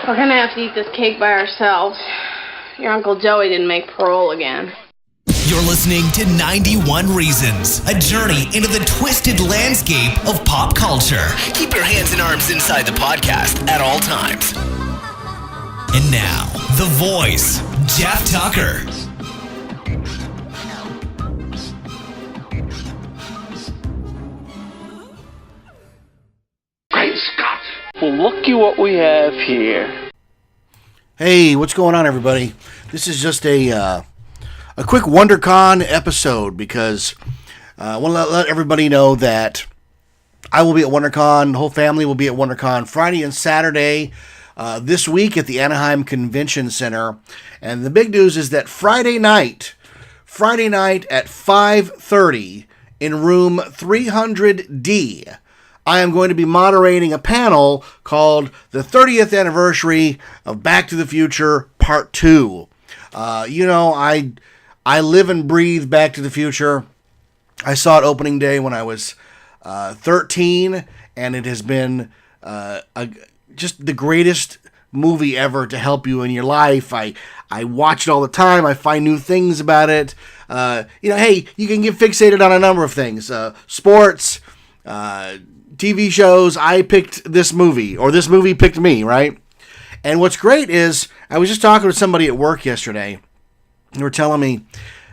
We're gonna have to eat this cake by ourselves. Your Uncle Joey didn't make parole again. You're listening to 91 Reasons, a journey into the twisted landscape of pop culture. Keep your hands and arms inside the podcast at all times. And now, the voice, Jeff Tucker. Great Scott! Well, looky what we have here. Hey, what's going on, everybody? This is just a quick Wondercon episode because I want to let everybody know that I will be at Wondercon. The whole family will be at Wondercon Friday and Saturday this week at the Anaheim Convention Center. And the big news is that Friday night at 5:30 in room 300D, I am going to be moderating a panel called the 30th Anniversary of Back to the Future Part 2. I live and breathe Back to the Future. I saw it opening day when I was 13, and it has been just the greatest movie ever to help you in your life. I watch it all the time. I find new things about it. Hey, you can get fixated on a number of things. Sports, TV shows. I picked this movie, or this movie picked me, right? And what's great is, I was just talking to somebody at work yesterday. They were telling me,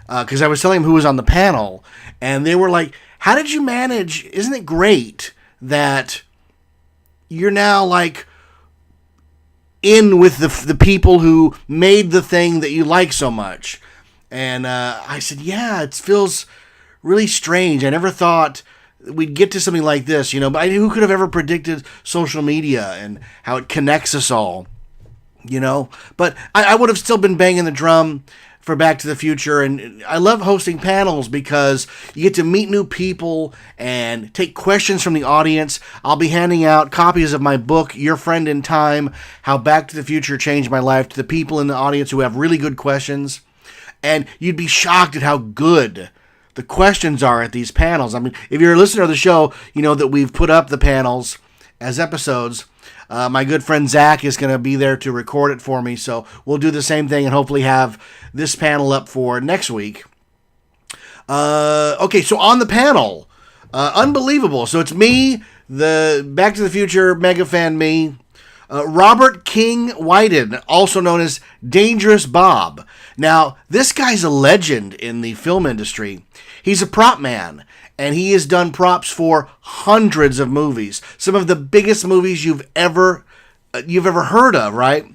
because I was telling them who was on the panel, and they were like, how did you manage? Isn't it great that you're now like in with the people who made the thing that you like so much? And I said, yeah, it feels really strange. I never thought we'd get to something like this, but who could have ever predicted social media and how it connects us all, But I would have still been banging the drum for Back to the Future, and I love hosting panels because you get to meet new people and take questions from the audience. I'll be handing out copies of my book, Your Friend in Time, How Back to the Future Changed My Life, to the people in the audience who have really good questions. And you'd be shocked at how good the questions are at these panels. I mean, if you're a listener of the show, you know that we've put up the panels as episodes. My good friend Zach is going to be there to record it for me, so we'll do the same thing and hopefully have this panel up for next week. Okay, so on the panel, unbelievable. So it's me, the Back to the Future mega fan me, Robert King Whiten, also known as Dangerous Bob. Now, this guy's a legend in the film industry. He's a prop man, and he has done props for hundreds of movies. Some of the biggest movies you've ever heard of, right?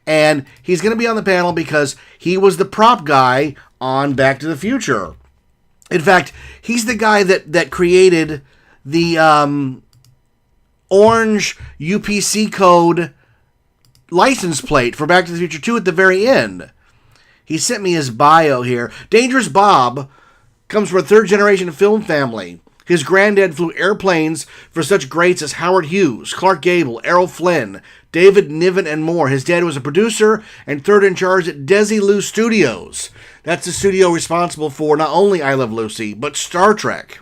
And he's going to be on the panel because he was the prop guy on Back to the Future. In fact, he's the guy that created the orange UPC code license plate for Back to the Future 2 at the very end. He sent me his bio here. Dangerous Bob comes from a third-generation film family. His granddad flew airplanes for such greats as Howard Hughes, Clark Gable, Errol Flynn, David Niven, and more. His dad was a producer and third in charge at Desilu Studios. That's the studio responsible for not only I Love Lucy, but Star Trek.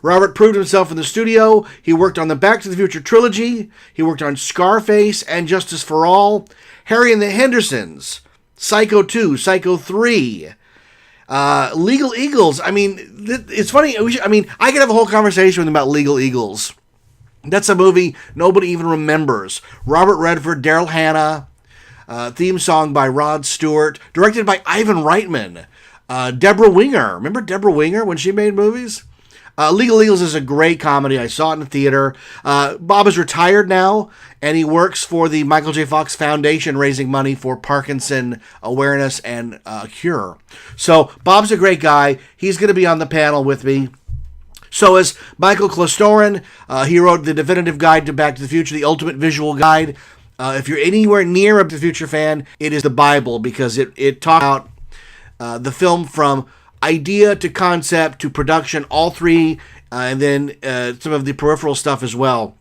Robert proved himself in the studio. He worked on the Back to the Future trilogy. He worked on Scarface and Justice for All, Harry and the Hendersons, Psycho 2, Psycho 3, Legal Eagles. I mean, it's funny. I could have a whole conversation with him about Legal Eagles. That's a movie nobody even remembers. Robert Redford, Daryl Hannah, theme song by Rod Stewart, directed by Ivan Reitman. Deborah Winger. Remember Deborah Winger when she made movies? Legal Eagles is a great comedy. I saw it in the theater. Bob is retired now, and he works for the Michael J. Fox Foundation, raising money for Parkinson awareness and cure. So Bob's a great guy. He's going to be on the panel with me. So is Michael Klostorin. He wrote the definitive guide to Back to the Future, the ultimate visual guide. If you're anywhere near a Back to the Future fan, it is the Bible, because it talks about the film from idea to concept to production, all three, and then some of the peripheral stuff as well.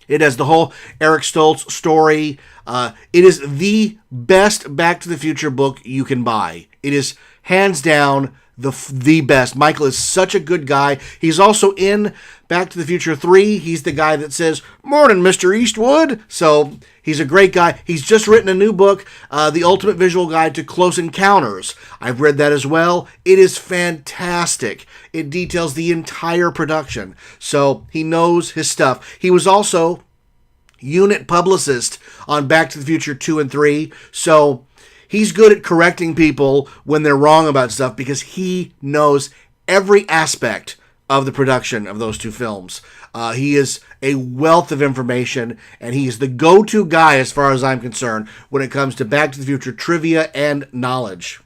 It has the whole Eric Stoltz story. It is the best Back to the Future book you can buy. It is hands down the best. Michael is such a good guy. He's also in Back to the Future 3. He's the guy that says, "Morning, Mr. Eastwood." So he's a great guy. He's just written a new book, The Ultimate Visual Guide to Close Encounters. I've read that as well. It is fantastic. It details the entire production. So he knows his stuff. He was also unit publicist on Back to the Future 2 and 3. So he's good at correcting people when they're wrong about stuff because he knows every aspect of the production of those two films. He is a wealth of information, and he is the go-to guy as far as I'm concerned when it comes to Back to the Future trivia and knowledge.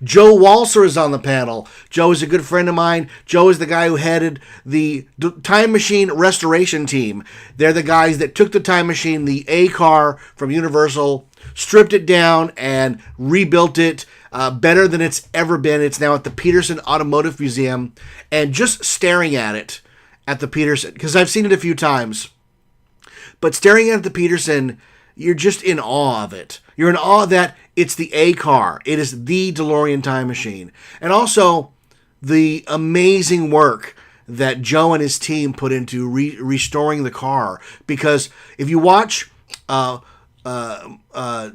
Joe Walser is on the panel. Joe is a good friend of mine. Joe is the guy who headed the Time Machine restoration team. They're the guys that took the Time Machine, the A car from Universal, stripped it down and rebuilt it better than it's ever been. It's now at the Peterson Automotive Museum, and just staring at it at the Peterson, because I've seen it a few times, but staring at the Peterson, you're just in awe of it. You're in awe that it's the A car. It is the DeLorean time machine. And also the amazing work that Joe and his team put into restoring the car. Because if you watch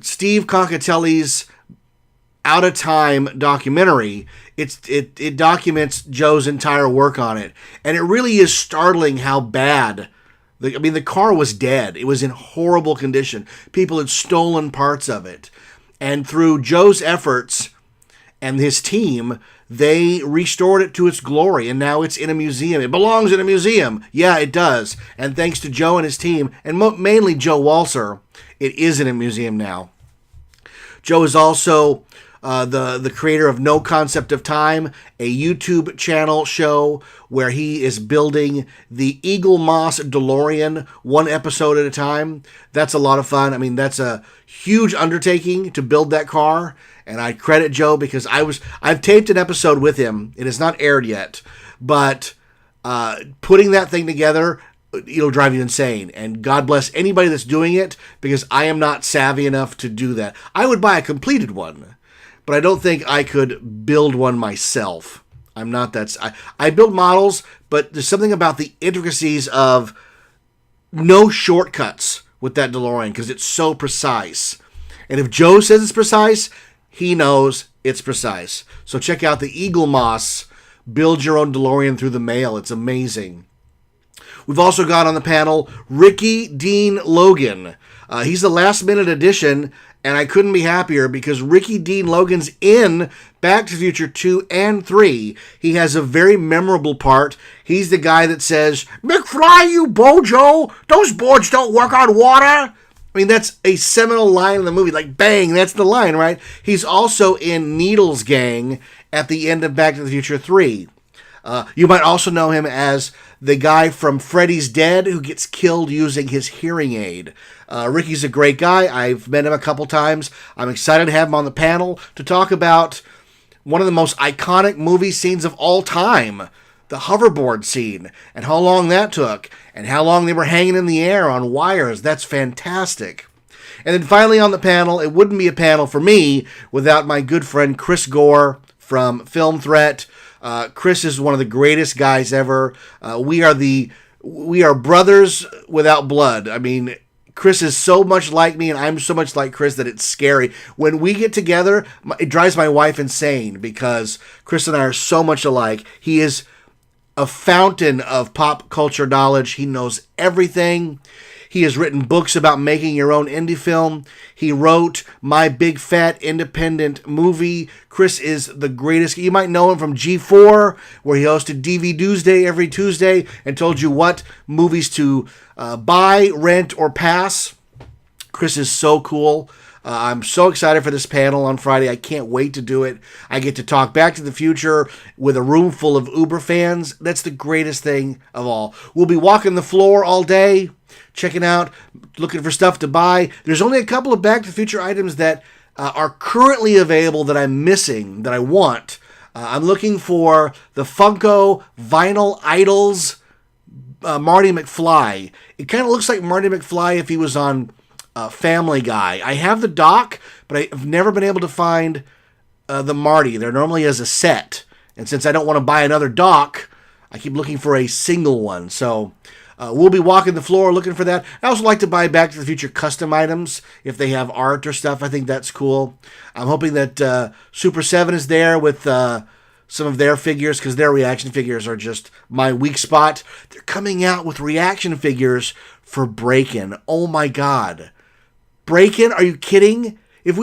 Steve Concatelli's Out of Time documentary, it documents Joe's entire work on it. And it really is startling how bad. The car was dead. It was in horrible condition. People had stolen parts of it. And through Joe's efforts and his team, they restored it to its glory. And now it's in a museum. It belongs in a museum. Yeah, it does. And thanks to Joe and his team, and mainly Joe Walser, it is in a museum now. Joe is also the creator of No Concept of Time, a YouTube channel show where he is building the Eagle Moss DeLorean one episode at a time. That's a lot of fun. I mean, that's a huge undertaking to build that car, and I credit Joe because I've taped an episode with him. It has not aired yet, but putting that thing together, it'll drive you insane. And God bless anybody that's doing it, because I am not savvy enough to do that. I would buy a completed one, but I don't think I could build one myself. I'm not that. I build models, but there's something about the intricacies of no shortcuts with that DeLorean because it's so precise. And if Joe says it's precise, he knows it's precise. So check out the Eagle Moss Build Your Own DeLorean Through the Mail. It's amazing. We've also got on the panel Ricky Dean Logan. He's the last minute addition, and I couldn't be happier because Ricky Dean Logan's in Back to the Future 2 and 3. He has a very memorable part. He's the guy that says, "McFly, you bojo, those boards don't work on water." I mean, that's a seminal line in the movie. Like, bang, that's the line, right? He's also in Needles Gang at the end of Back to the Future 3. You might also know him as the guy from Freddy's Dead who gets killed using his hearing aid. Ricky's a great guy. I've met him a couple times. I'm excited to have him on the panel to talk about one of the most iconic movie scenes of all time, the hoverboard scene, and how long that took, and how long they were hanging in the air on wires. That's fantastic. And then finally on the panel, it wouldn't be a panel for me without my good friend Chris Gore from Film Threat. Chris is one of the greatest guys ever. We are brothers without blood. I mean, Chris is so much like me, and I'm so much like Chris that it's scary. When we get together, it drives my wife insane because Chris and I are so much alike. He is a fountain of pop culture knowledge. He knows everything. He has written books about making your own indie film. He wrote My Big Fat Independent Movie. Chris is the greatest. You might know him from G4, where he hosted DV Tuesday every Tuesday and told you what movies to buy, rent, or pass. Chris is so cool. I'm so excited for this panel on Friday. I can't wait to do it. I get to talk Back to the Future with a room full of Uber fans. That's the greatest thing of all. We'll be walking the floor all day, checking out, looking for stuff to buy. There's only a couple of Back to the Future items that are currently available that I'm missing, that I want. I'm looking for the Funko Vinyl Idols Marty McFly. It kind of looks like Marty McFly if he was on Family Guy. I have the doc, but I've never been able to find the Marty. They're normally as a set. And since I don't want to buy another dock, I keep looking for a single one. So we'll be walking the floor looking for that. I also like to buy Back to the Future custom items if they have art or stuff. I think that's cool. I'm hoping that Super 7 is there with some of their figures, because their reaction figures are just my weak spot. They're coming out with reaction figures for Breakin'. Oh my God. Breakin'? Are you kidding? If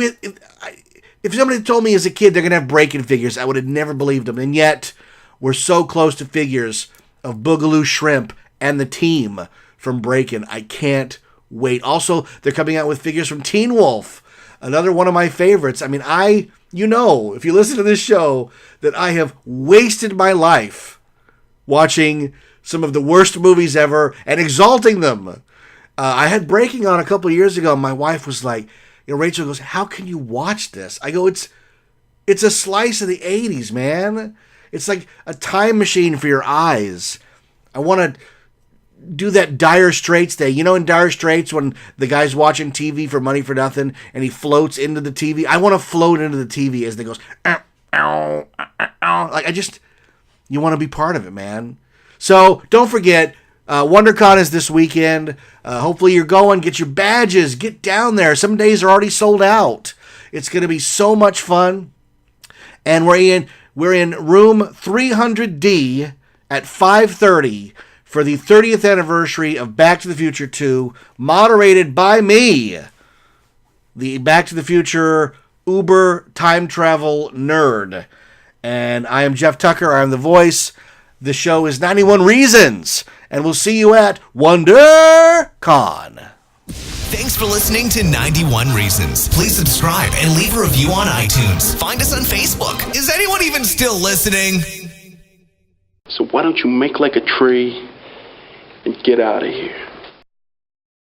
somebody told me as a kid they're going to have Breakin' figures, I would have never believed them. And yet, we're so close to figures of Boogaloo Shrimp and the team from Breakin'. I can't wait. Also, they're coming out with figures from Teen Wolf, another one of my favorites. I mean, if you listen to this show, that I have wasted my life watching some of the worst movies ever and exalting them. I had Breaking on a couple years ago, and my wife was like, Rachel goes, "How can you watch this?" I go, it's a slice of the 80s, man. It's like a time machine for your eyes. I want to do that Dire Straits day. In Dire Straits when the guy's watching TV for money for nothing and he floats into the TV? I want to float into the TV as they goes, ow, ow, ow, ow. Like, you want to be part of it, man. So don't forget, WonderCon is this weekend. Hopefully you're going. Get your badges. Get down there. Some days are already sold out. It's going to be so much fun. And we're in room 300D at 5:30 for the 30th anniversary of Back to the Future 2, moderated by me, the Back to the Future Uber time travel nerd. And I am Jeff Tucker. I am the voice. The show is 91 Reasons, and we'll see you at WonderCon. Thanks for listening to 91 Reasons. Please subscribe and leave a review on iTunes. Find us on Facebook. Is anyone even still listening? So why don't you make like a tree and get out of here?